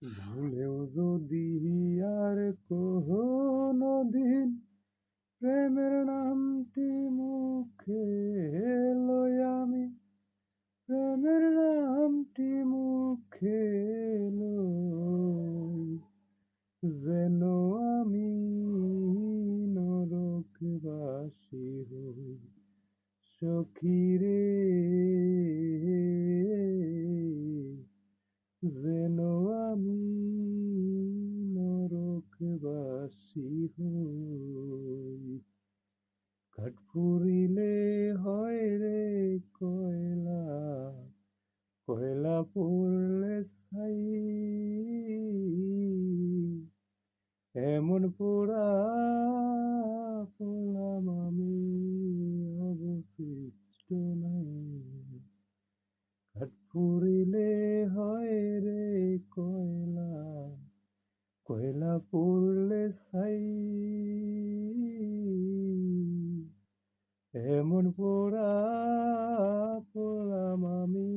ভুলেও যদি আর কোনো দিন প্রেমের নামটি মুখে লই আমি, প্রেমের নামটি মুখে লই, যেন আমি নরকবাসী হই। সখী রে, যেন আমি নরকবাসী হই। ঘাট ফুরিলে হয় রে কয়লা, কয়লা পড়লে ছাই, এমন পোড়া পোড়াম আমি অবশিষ্ট নাই। ঘাট ফুরিলে হয় রে কয়লা, কয়লা পড়লে ছাই, এমন পোড়া পোড়াম আমি